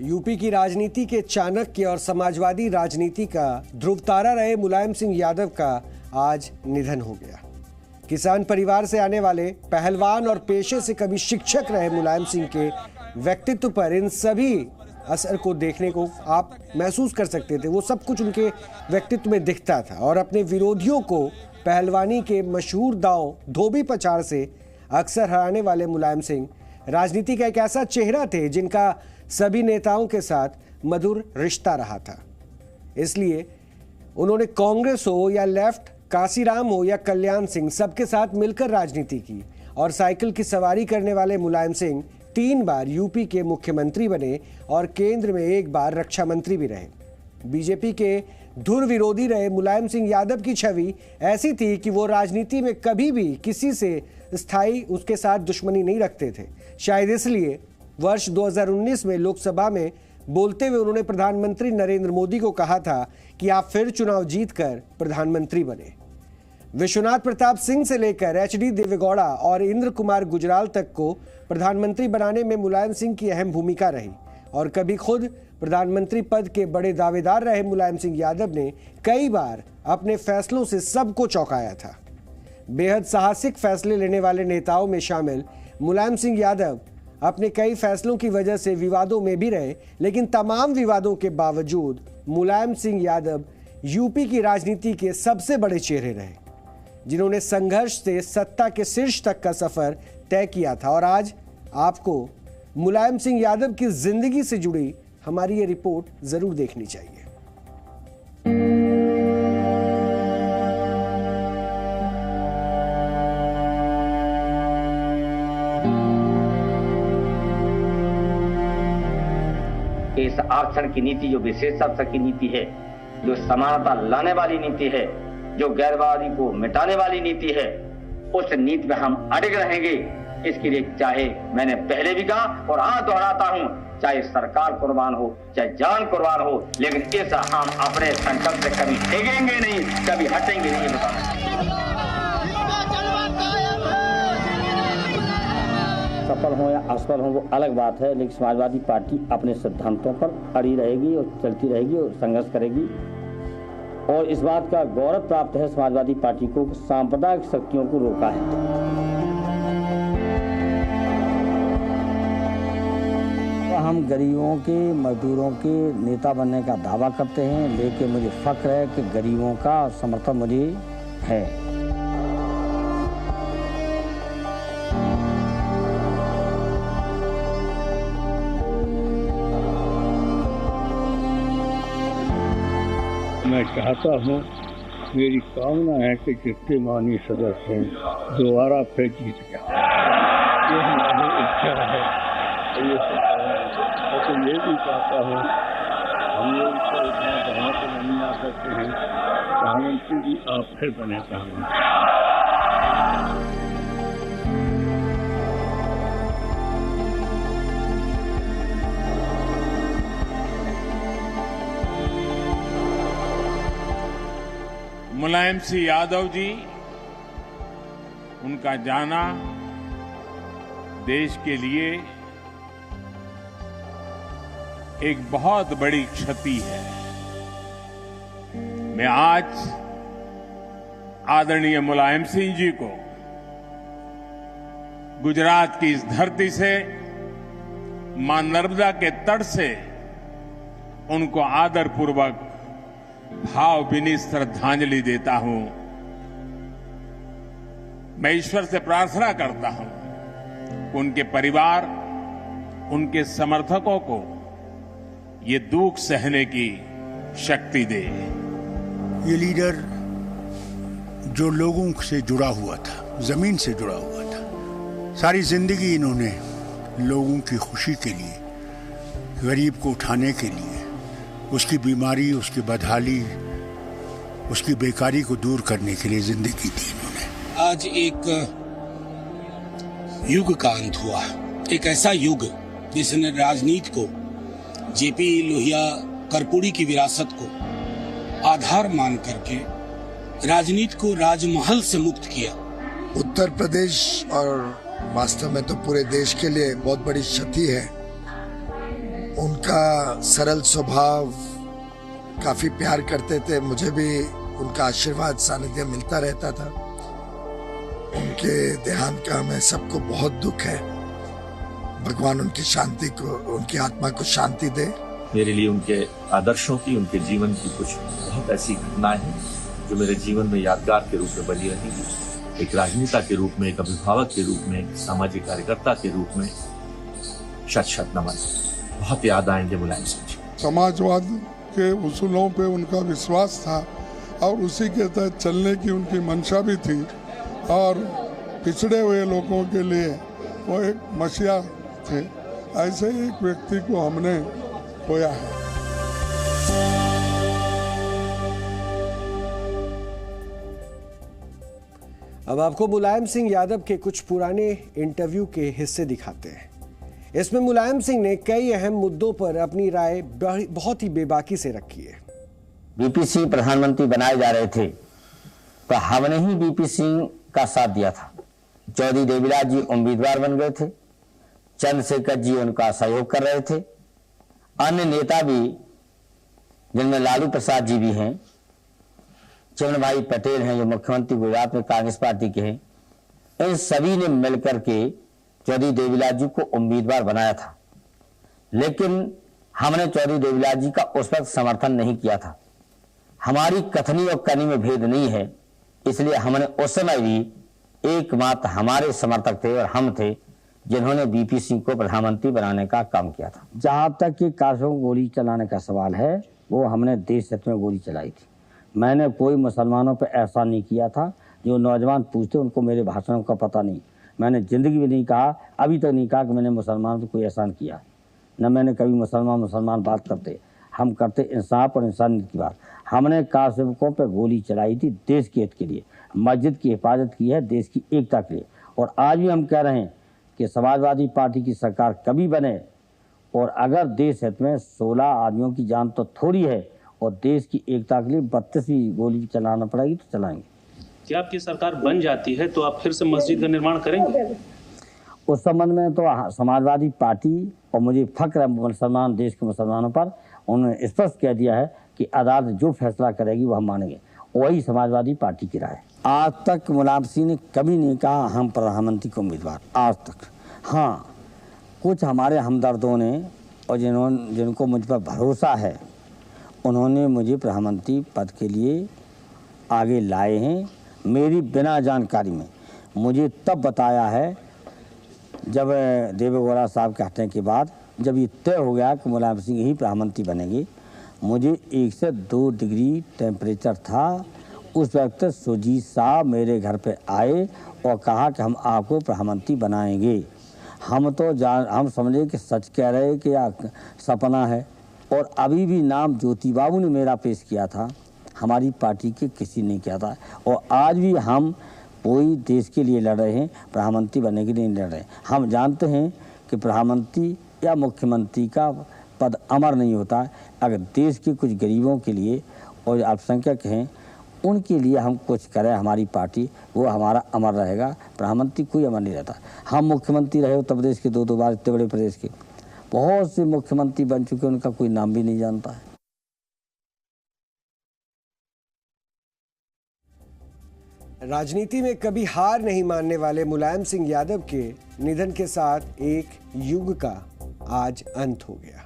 UP की राजनीति के चाणक्य और समाजवादी राजनीति का ध्रुव तारा रहे मुलायम सिंह यादव का आज निधन हो गया। किसान परिवार से आने वाले पहलवान और पेशे से कभी शिक्षक रहे मुलायम सिंह के व्यक्तित्व पर इन सभी असर को देखने को आप महसूस कर सकते थे। वो सब कुछ उनके व्यक्तित्व में दिखता था और अपने विरोधियों को पहलवानी के मशहूर दांव धोबी पछाड़ से अक्सर हराने वाले मुलायम सिंह राजनीति का एक ऐसा चेहरा थे जिनका सभी नेताओं के साथ मधुर रिश्ता रहा था। इसलिए उन्होंने कांग्रेस हो या लेफ्ट, काशीराम हो या कल्याण सिंह, सबके साथ मिलकर राजनीति की और साइकिल की सवारी करने वाले मुलायम सिंह 3 बार यूपी के मुख्यमंत्री बने और केंद्र में 1 बार रक्षा मंत्री भी रहे। बीजेपी के धुर विरोधी रहे मुलायम सिंह यादव की छवि ऐसी थी कि वो राजनीति में कभी भी किसी से स्थायी उसके साथ दुश्मनी नहीं रखते थे। शायद इसलिए वर्ष 2019 में लोकसभा में बोलते हुए उन्होंने प्रधानमंत्री नरेंद्र मोदी को कहा था कि आप फिर चुनाव जीतकर प्रधानमंत्री बने। विश्वनाथ प्रताप सिंह से लेकर HD देवेगौड़ा और इंद्र कुमार गुजराल तक को प्रधानमंत्री बनाने में मुलायम सिंह की अहम भूमिका रही और कभी खुद प्रधानमंत्री पद के बड़े दावेदार रहे मुलायम सिंह यादव ने कई बार अपने फैसलों से सबको चौंकाया था। बेहद साहसिक फैसले लेने वाले नेताओं में शामिल मुलायम सिंह यादव अपने कई फैसलों की वजह से विवादों में भी रहे, लेकिन तमाम विवादों के बावजूद मुलायम सिंह यादव यूपी की राजनीति के सबसे बड़े चेहरे रहे, जिन्होंने संघर्ष से सत्ता के शीर्ष तक का सफर तय किया था। और आज आपको मुलायम सिंह यादव की जिंदगी से जुड़ी हमारी ये रिपोर्ट जरूर देखनी चाहिए। इस आरक्षण की नीति जो विशेष आरक्षण की नीति है, जो समानता लाने वाली नीति है, जो गैरवादी को मिटाने वाली नीति है, उस नीति में हम अड़िग रहेंगे। इसके लिए चाहे मैंने पहले भी कहा और आज दोहराता हूं, चाहे सरकार कुर्बान हो, चाहे जान कुर्बान हो, लेकिन इस हम अपने संकल्प से कभी टेकेंगे नहीं, कभी हटेंगे नहीं। सफल हो या असफल हो वो अलग बात है, लेकिन समाजवादी पार्टी अपने सिद्धांतों पर अड़ी रहेगी और चलती रहेगी और संघर्ष करेगी। और इस बात का गौरव प्राप्त है समाजवादी पार्टी को कि सांप्रदायिक शक्तियों को रोका है। हम गरीबों के, मजदूरों के नेता बनने का दावा करते हैं, लेकिन मुझे फख्र है कि गरीबों का समर्थन मुझे है। मैं चाहता हूँ, मेरी कामना है कि जितने माननीय सदस्य हैं दोबारा फिर जीत जाए। ये हमारी इच्छा है। तो ये भी चाहता हूँ, हम लोग इसको इतना बढ़ा तो नहीं आ सकते हैं, प्रधानमंत्री जी आप फिर बने प्रधानमंत्री। मुलायम सिंह यादव जी, उनका जाना देश के लिए एक बहुत बड़ी क्षति है। मैं आज आदरणीय मुलायम सिंह जी को गुजरात की इस धरती से, मां नर्मदा के तट से उनको आदरपूर्वक भावभीनी श्रद्धांजलि देता हूं। मैं ईश्वर से प्रार्थना करता हूं कि उनके परिवार, उनके समर्थकों को ये दुख सहने की शक्ति दे। ये लीडर जो लोगों से जुड़ा हुआ था, जमीन से जुड़ा हुआ था, सारी जिंदगी इन्होंने लोगों की खुशी के लिए, गरीब को उठाने के लिए, उसकी बीमारी, उसकी बदहाली, उसकी बेकारी को दूर करने के लिए जिंदगी दी इन्होंने। आज एक युग का अंत हुआ, एक ऐसा युग जिसने राजनीति को, जेपी लोहिया कर्पूरी की विरासत को आधार मान करके राजनीति को राजमहल से मुक्त किया। उत्तर प्रदेश और वास्तव में तो पूरे देश के लिए बहुत बड़ी क्षति है उनका सरल स्वभाव, काफी प्यार करते थे, मुझे भी उनका आशीर्वाद सानिध्य मिलता रहता था। उनके देहांत का हमें सबको बहुत दुख है। भगवान उनकी शांति को, उनकी आत्मा को शांति दे। मेरे लिए उनके आदर्शों की, उनके जीवन की कुछ बहुत ऐसी घटनाएं हैं जो मेरे जीवन में यादगार के रूप में बनी रहेंगी। एक राजनेता के रूप में, एक अभिभावक के रूप में, एक सामाजिक कार्यकर्ता के रूप में शत शत नमन। बहुत याद आएंगे मुलायम सिंह जी। समाजवाद के उसूलों पे उनका विश्वास था और उसी के तहत चलने की उनकी मंशा भी थी और पिछड़े हुए लोगों के लिए वो एक मसीहा थे। ऐसे एक व्यक्ति को हमने खोया है। अब आपको मुलायम सिंह यादव के कुछ पुराने इंटरव्यू के हिस्से दिखाते हैं। इसमें मुलायम सिंह ने कई अहम मुद्दों पर अपनी राय बहुत ही बेबाकी से रखी है। बीपी सिंह प्रधानमंत्री बनाए जा रहे थे तो हमने ही बीपी सिंह का साथ दिया था। चौधरी देवीलाल जी उम्मीदवार बन गए थे, चंद्रशेखर जी उनका सहयोग कर रहे थे, अन्य नेता भी जिनमें लालू प्रसाद जी भी हैं, चिमन भाई पटेल हैं जो मुख्यमंत्री गुजरात में कांग्रेस पार्टी के हैं, इन सभी ने मिलकर के चौधरी देवीलाल जी को उम्मीदवार बनाया था। लेकिन हमने चौधरी देवीलाल जी का उस वक्त समर्थन नहीं किया था। हमारी कथनी और करनी में भेद नहीं है, इसलिए हमने उस समय भी एकमात्र हमारे समर्थक थे और हम थे जिन्होंने बीपी सिंह को प्रधानमंत्री बनाने का काम किया था। जहां तक कि काशों को गोली चलाने का सवाल है, वो हमने देश हित में गोली चलाई थी। मैंने कोई मुसलमानों पर एहसान नहीं किया था। जो नौजवान पूछते उनको मेरे भाषणों का पता नहीं। मैंने जिंदगी में नहीं कहा, अभी तक नहीं कहा कि मैंने मुसलमानों पर कोई एहसान किया। न मैंने कभी मुसलमान बात करते, हम करते इंसाफ और इंसानियत की बात। हमने कार सेवकों पर गोली चलाई थी देश के हित के लिए, मस्जिद की हिफाजत की है देश की एकता के लिए। और आज भी हम कह रहे हैं कि समाजवादी पार्टी की सरकार कभी बने और अगर देश हित में 16 आदमियों की जान तो थोड़ी है और देश की एकता के लिए 32वीं गोली चलाना पड़ेगी तो चलाएंगे। क्या आपकी सरकार बन जाती है तो आप फिर से मस्जिद का निर्माण करेंगे? उस संबंध में तो समाजवादी पार्टी और मुझे फख्र है मुसलमान देश के मुसलमानों पर, उन्होंने स्पष्ट कह दिया है कि अदालत जो फैसला करेगी वो हम मानेंगे। वही समाजवादी पार्टी की राय। आज तक मुलायम सिंह ने कभी नहीं कहा हम प्रधानमंत्री को उम्मीदवार, आज तक। हाँ, कुछ हमारे हमदर्दों ने और जिनको मुझ पर भरोसा है उन्होंने मुझे प्रधानमंत्री पद के लिए आगे लाए हैं। मेरी बिना जानकारी में मुझे तब बताया है जब देवेगौड़ा साहब के हटने के बाद, जब ये तय हो गया कि मुलायम सिंह ही प्रधानमंत्री बनेंगे, मुझे 1 से 2 डिग्री टेम्परेचर था। उस वक्त सुजीत साहब मेरे घर पे आए और कहा कि हम आपको प्रधानमंत्री बनाएंगे। हम समझे कि सच कह रहे कि या सपना है। और अभी भी नाम ज्योति बाबू ने मेरा पेश किया था, हमारी पार्टी के किसी ने किया था। और आज भी हम कोई देश के लिए लड़ रहे हैं, प्रधानमंत्री बनने के लिए नहीं लड़ रहे हैं। हम जानते हैं कि प्रधानमंत्री या मुख्यमंत्री का पद अमर नहीं होता है। अगर देश के कुछ गरीबों के लिए और अल्पसंख्यक हैं उनके लिए हम कुछ करें, हमारी पार्टी, वो हमारा अमर रहेगा। प्रधानमंत्री कोई अमर नहीं रहता। हम मुख्यमंत्री रहे उत्तर प्रदेश के 2 बार, इतने बड़े प्रदेश के बहुत से मुख्यमंत्री बन चुके, उनका कोई नाम भी नहीं जानता है। राजनीति में कभी हार नहीं मानने वाले मुलायम सिंह यादव के निधन के साथ एक युग का आज अंत हो गया।